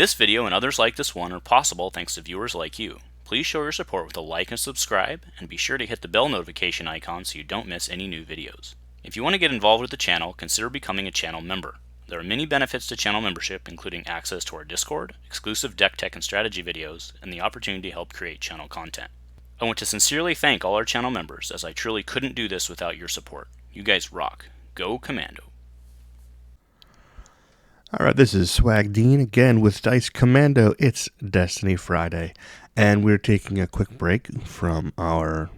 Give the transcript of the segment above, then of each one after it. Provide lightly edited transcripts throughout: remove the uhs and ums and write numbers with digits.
This video and others like this one are possible thanks to viewers like you. Please show your support with a like and subscribe, and be sure to hit the bell notification icon so you don't miss any new videos. If you want to get involved with the channel, consider becoming a channel member. There are many benefits to channel membership, including access to our Discord, exclusive deck tech and strategy videos, and the opportunity to help create channel content. I want to sincerely thank all our channel members, as I truly couldn't do this without your support. You guys rock. Go Commando. Alright, this is SwagDean again with Dice Commando. It's Destiny Friday, and we're taking a quick break from our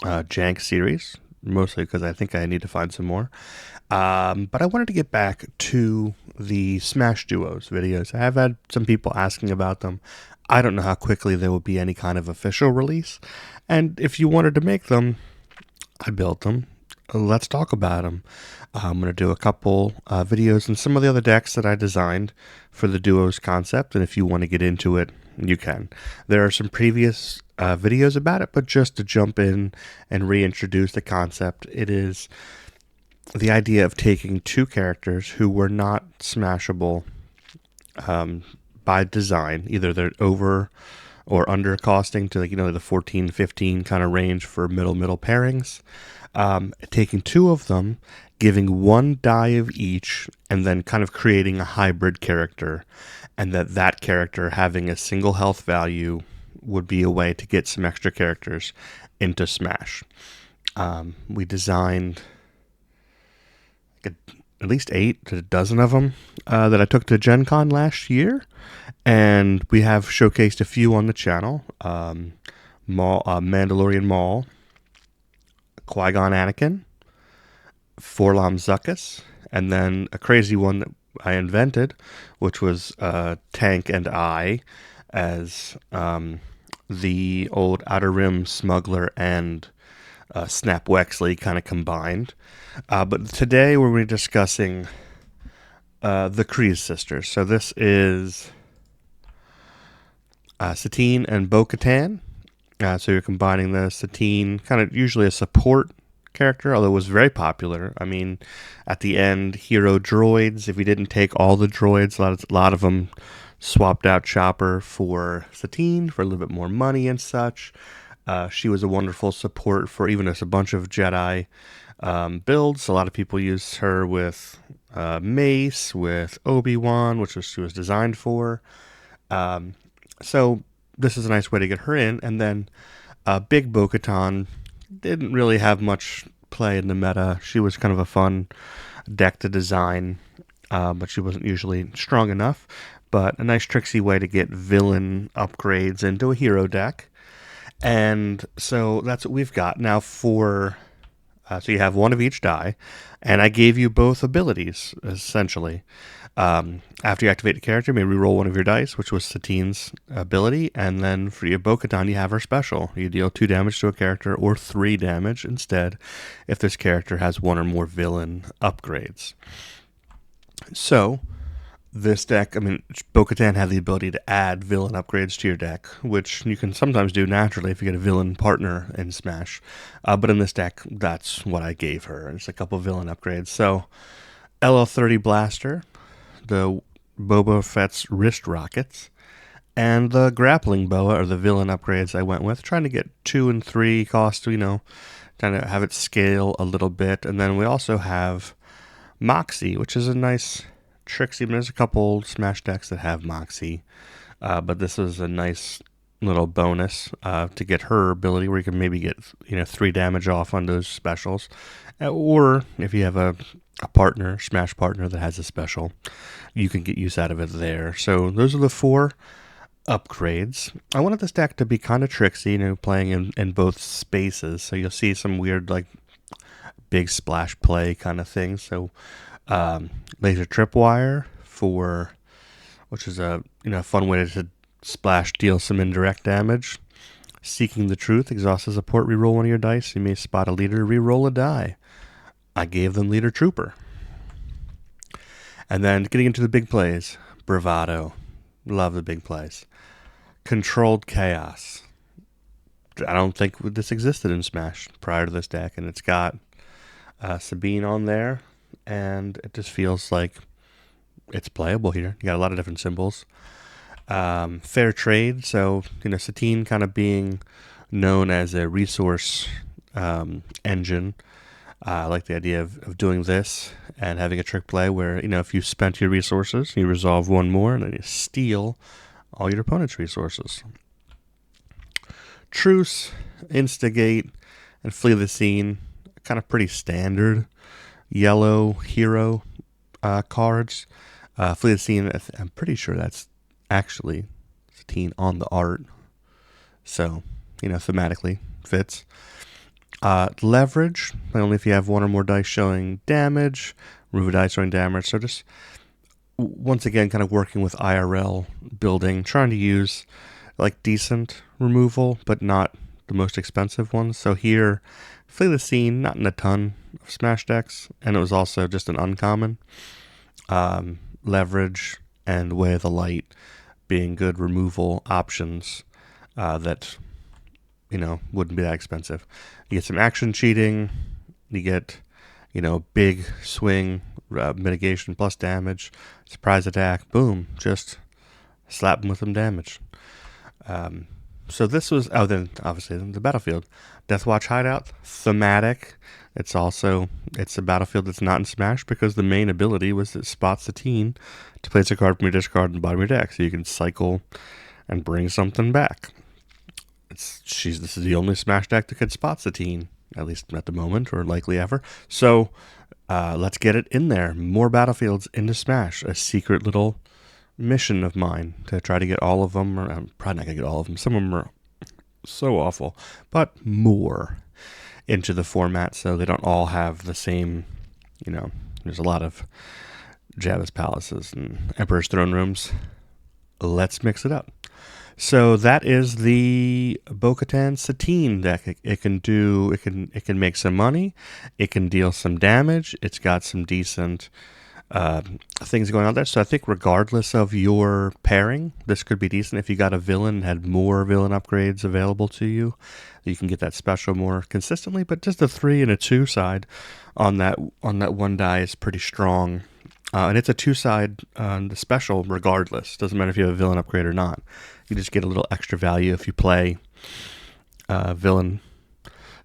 Jank series, mostly because I think I need to find some more. But I wanted to get back to the Smash Duos videos. I have had some people asking about them. I don't know how quickly there will be any kind of official release, and if you wanted to make them, I built them. Let's talk about them. I'm going to do a couple videos and some of the other decks that I designed for the Duos concept, and if you want to get into it, you can. There are some previous videos about it, but just to jump in and reintroduce the concept, it is the idea of taking two characters who were not smashable by design. Either they're over or under costing to, like, the 14, 15 kind of range for middle pairings. Taking two of them, giving one die of each, and then kind of creating a hybrid character, and that character having a single health value would be a way to get some extra characters into Smash. We designed at least 8 to a dozen of them that I took to Gen Con last year, and we have showcased a few on the channel. Mandalorian Maul, Qui-Gon Anakin, Forlom Zuckuss, and then a crazy one that I invented, which was Tank and I as the old Outer Rim Smuggler and Snap Wexley kind of combined. But today we're discussing the Kryze sisters. So this is Satine and Bo-Katan. So you're combining the Satine, kind of usually a support character, although it was very popular. I mean, at the end, hero droids. If you didn't take all the droids, a lot of them swapped out Chopper for Satine for a little bit more money and such. She was a wonderful support for even a bunch of Jedi builds. A lot of people used her with Mace, with Obi-Wan, which she was designed for. So this is a nice way to get her in. And then Big Bo-Katan didn't really have much play in the meta. She was kind of a fun deck to design, but she wasn't usually strong enough. But a nice tricksy way to get villain upgrades into a hero deck. And so that's what we've got. Now so you have one of each die, and I gave you both abilities, essentially. After you activate a character, you may reroll one of your dice, which was Satine's ability, and then for your Bo-Katan, you have her special. You deal 2 damage to a character, or 3 damage instead, if this character has 1 or more villain upgrades. So this deck, Bo-Katan had the ability to add villain upgrades to your deck, which you can sometimes do naturally if you get a villain partner in Smash. But in this deck, that's what I gave her. It's a couple villain upgrades. So LL30 Blaster, the Boba Fett's wrist rockets, and the grappling boa are the villain upgrades I went with, trying to get 2 and 3 cost, kind of have it scale a little bit. And then we also have Moxie, which is a nice tricksy. There's a couple Smash decks that have Moxie, but this is a nice little bonus to get her ability, where you can maybe get 3 damage off on those specials, or if you have a Smash partner that has a special, you can get use out of it there. So those are the 4 upgrades. I wanted this deck to be kind of tricksy, playing in both spaces, so you'll see some weird, like, big splash play kind of thing. So laser tripwire which is a fun way to splash, deal some indirect damage. Seeking the Truth, exhaust a support, reroll one of your dice. You may spot a leader, reroll a die. I gave them Leader Trooper. And then getting into the big plays, Bravado. Love the big plays. Controlled Chaos. I don't think this existed in Smash prior to this deck, and it's got Sabine on there, and it just feels like it's playable here. You got a lot of different symbols. Fair trade. So, Satine kind of being known as a resource engine. I like the idea of doing this and having a trick play where, if you spent your resources, you resolve one more and then you steal all your opponent's resources. Truce, instigate, and flee the scene. Kind of pretty standard yellow hero cards. Flee the scene, I'm pretty sure that's actually Satine on the art. So, thematically fits. Leverage, only if you have one or more dice showing damage, remove a dice showing damage. So just, once again, kind of working with IRL building, trying to use like decent removal, but not the most expensive ones. So here, flee the scene, not in a ton of Smash decks, and it was also just an uncommon. Leverage and Way of the Light being good removal options that wouldn't be that expensive. You get some action cheating. You get, big swing, mitigation plus damage, surprise attack. Boom, just slap them with some damage. So this was, then obviously the battlefield. Deathwatch Hideout, thematic. It's a battlefield that's not in Smash because the main ability was that spots Satine to place a card from your discard in the bottom of your deck, so you can cycle and bring something back. This is the only Smash deck that could spot Satine, at least at the moment, or likely ever. So let's get it in there. More battlefields into Smash. A secret little mission of mine to try to get all of them. I'm probably not going to get all of them. Some of them are so awful. But more into the format so they don't all have the same, there's a lot of Jabba's palaces and Emperor's throne rooms. Let's mix it up. So that is the Bo-Katan Satine deck. It can make some money. It can deal some damage. It's got some decent things going on there. So I think regardless of your pairing, this could be decent. If you got a villain and had more villain upgrades available to you, you can get that special more consistently. But just a 3 and a 2 side on that one die is pretty strong. And it's a 2-side the special regardless. Doesn't matter if you have a villain upgrade or not. You just get a little extra value if you play villain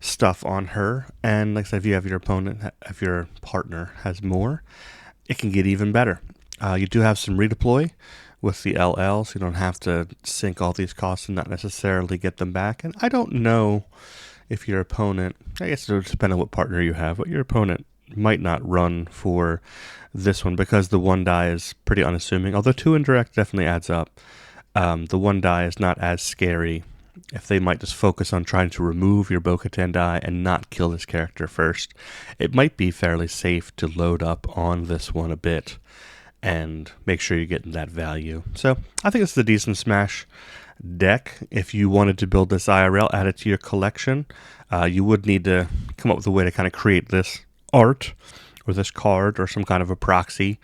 stuff on her. And like I said, if you have if your partner has more, it can get even better. You do have some redeploy with the LL, so you don't have to sink all these costs and not necessarily get them back. And I don't know if your opponent, I guess it would depend on what partner you have, but your opponent might not run for this one because the one die is pretty unassuming. Although 2 indirect definitely adds up. The one die is not as scary if they might just focus on trying to remove your Bo-Katan die and not kill this character first. It might be fairly safe to load up on this one a bit and make sure you're getting that value. So I think it's a decent Smash deck. If you wanted to build this IRL, add it to your collection, you would need to come up with a way to kind of create this art or this card or some kind of a proxy.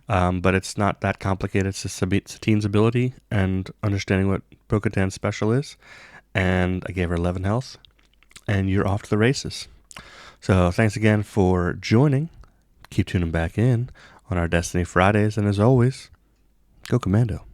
But it's not that complicated. It's just Satine's ability and understanding what Bo-Katan's special is. And I gave her 11 health. And you're off to the races. So thanks again for joining. Keep tuning back in on our Destiny Fridays. And as always, go Commando.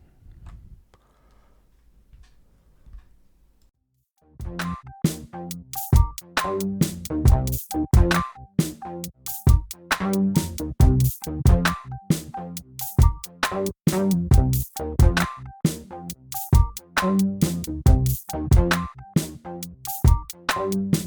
Thank you.